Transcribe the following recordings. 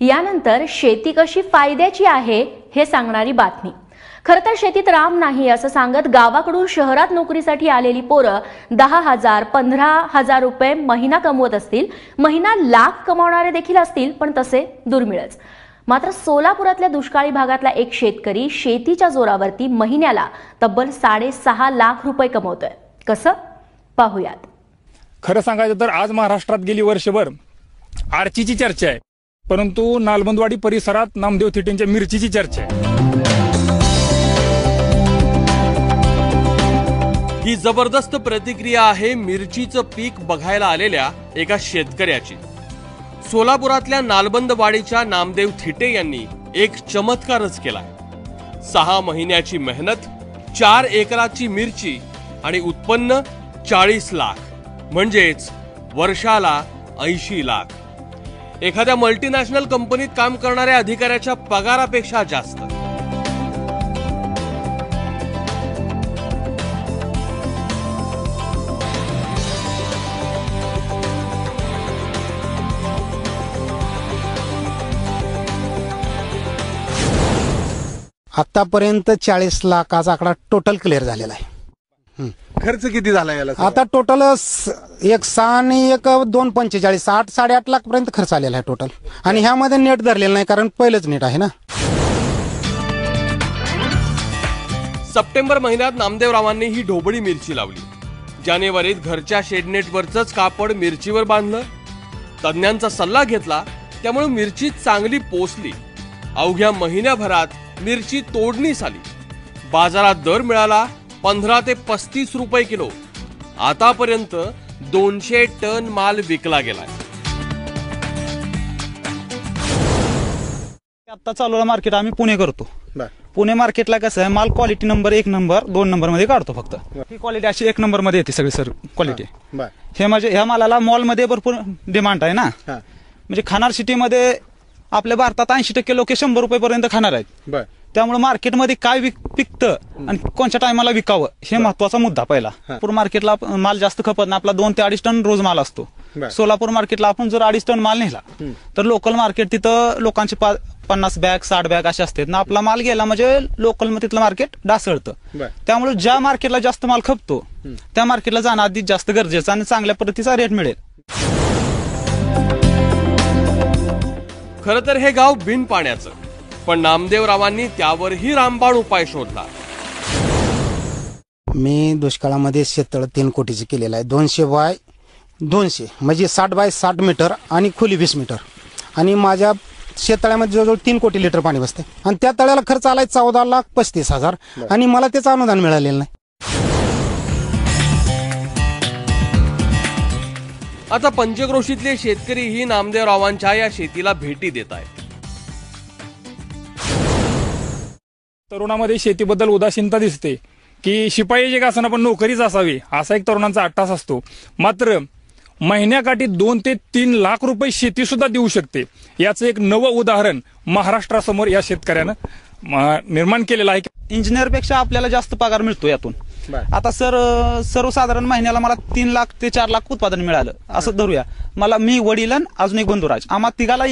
यानंतर शेती कशी फायद्याची आहे हे सांगणारी बातमी। खरं तर शेतीत राम नाही असं सांगत गावाकडून शहरात नोकरीसाठी आलेली पोरं 10,000 15,000 रुपये महिना कमवत असतील, महिना लाख कमावणारे देखील असतील, पण तसे दुर्मिळच। मात्र सोलापुरातल्या दुष्काळी भागातला एक शेतकरी शेतीच्या जोरावरती महिन्याला तब्बल 6.5 लाख रुपये कमवतोय। कसं पाहूयात। खरं सांगायचं तर आज महाराष्ट्रात गेली वर्षभर आर्चीची चर्चा आहे, परंतु नालबंदवाडी परिसरात नामदेव थिटेंच्या मिरचीची चर्चा आहे। ही जबरदस्त प्रतिक्रिया आहे मिरचीचं पीक बघायला आलेल्या एका शेतकऱ्याची। सोलापुरातल्या नालबंदवाडीच्या नामदेव थिटे यांनी एक चमत्कारच केलाय। 6 महिन्याची मेहनत, 4 एकराची मिरची आणि उत्पन्न 40 लाख, म्हणजेच वर्षाला 80 लाख। एखाद्या मल्टीनॅशनल कंपनीत काम करणाऱ्या अधिकाऱ्याच्या पगारापेक्षा जास्त। आतापर्यंत 40 लाखाचा आकडा टोटल क्लिअर झालेला आहे। खर्च किती झाला याला? आता टोटल 1.6 आणि 2.45 8-8.5 लाख पर्यंत खर्च आलेला आहे टोटल। आणि ह्यामध्ये नेट धरलेलं नाही, कारण पहिलंच नेट आहे ना। सप्टेंबर महिन्यात नामदेवरावांनी ही ढोबळी मिरची लावली। जानेवारीत घरच्या शेडनेटवरच कापड मिरचीवर बांधलं। तज्ञांचा सल्ला घेतला, त्यामुळे मिरची चांगली पोचली। अवघ्या महिन्याभरात मिरची तोडणीस आली। बाजारात दर मिळाला 15 ते 35 रुपये किलो। आतापर्यंत 200 टन माल विकला गेलाय। आता चालू मार्केट आम्ही पुणे करतो। पुणे मार्केटला कसं आहे, माल क्वालिटी नंबर 1 नंबर 2 नंबर मध्ये काढतो फक्त। ही क्वालिटी अशी 1 नंबर मध्ये येते सगळी सर क्वालिटी। हे म्हणजे ह्या मालाला मॉल मध्ये भरपूर डिमांड आहे ना। म्हणजे खानार सिटी मध्ये आपल्या भारतात 80% लोक 100 रुपये पर्यंत खाणार आहेत। त्यामुळे मार्केटमध्ये काय पिकतं आणि कोणत्या टायमाला विकावं हे महत्वाचा मुद्दा पहिला। पूर्ण मार्केटला माल जास्त खपत नाही, आपला 2 ते 2.5 टन रोज माल असतो। सोलापूर मार्केटला आपण जर 2.5 टन माल नेला तर लोकल मार्केट तिथं लोकांचे 50 बॅग 60 बॅग असे असतात ना। आपला माल गेला म्हणजे लोकल तिथलं मार्केट ढासळतं। त्यामुळे ज्या मार्केटला जास्त माल खपतो त्या मार्केटला जाणं आधी जास्त गरजेचं आणि चांगल्या पद्धतीचा रेट मिळेल। खरं तर हे गाव बिन पाण्याचं, पण नामदेवरावांनी त्यावरही रामबाण उपाय शोधला। मी दुष्काळामध्ये शेततळ 3 कोटीचे केलेलं आहे। 200 बाय 200 म्हणजे 60 बाय 60 मीटर आणि खोली 20 मीटर। आणि माझ्या शेततळ्यामध्ये जवळजवळ 3 कोटी लिटर पाणी बसते। आणि त्या तळ्याला खर्च आलाय 14,35,000 आणि मला त्याचं अनुदान मिळालेलं नाही। आता पंचक्रोशीतले शेतकरीही नामदेवरावांच्या या शेतीला भेटी देत आहेत। तरुणामध्ये शेतीबद्दल उदासीनता दिसते की शिपाई जे असताना पण नोकरीच असावी असा एक तरुणांचा अट्टास असतो। मात्र महिन्याकाठी 2 ते 3 लाख रुपये शेती सुद्धा देऊ शकते, याचं एक नवं उदाहरण महाराष्ट्रासमोर या शेतकऱ्यानं निर्माण केलेलं आहे। इंजिनियर पेक्षा आपल्याला जास्त पगार मिळतो यातून। आता सर सर्वसाधारण महिन्याला मला 3 लाख ते 4 लाख उत्पादन मिळालं असं धरूया। मला मी वडील अजून एक बंधुराज आम्हा तिघाला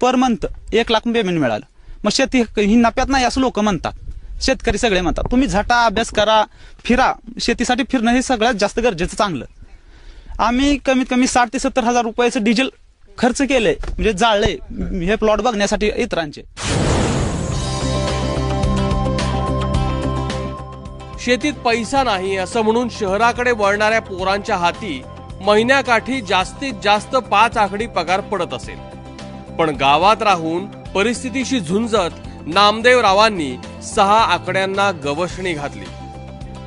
पर मंथ 1 लाख पेमेंट मिळालं। मग शेती ही नफ्यात नाही असं लोक म्हणतात, शेतकरी सगळे म्हणतात। तुम्ही झटा अभ्यास करा, फिरा, शेतीसाठी फिरणं हे सगळ्यात जास्त गरजेचं चांगलं। आम्ही कमीत कमी 60 ते 70 हजार रुपयाचं डिझेल खर्च केलंय, म्हणजे जाळले हे प्लॉट बघण्यासाठी इतरांचे। शेतीत पैसा नाही असं म्हणून शहराकडे वळणाऱ्या पोरांच्या हाती महिन्याकाठी जास्तीत जास्त 5 आकडी पगार पडत असेल, पण गावात राहून परिस्थितीशी झुंजत नामदेवरावांनी 6 आकड्यांना गवसणी घातली।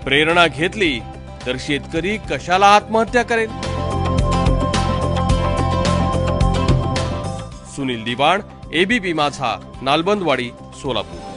प्रेरणा घेतली तर शेतकरी कशाला आत्महत्या करेल? सुनील दिवाण, एबीपी माझा, नालबंदवाडी, सोलापूर।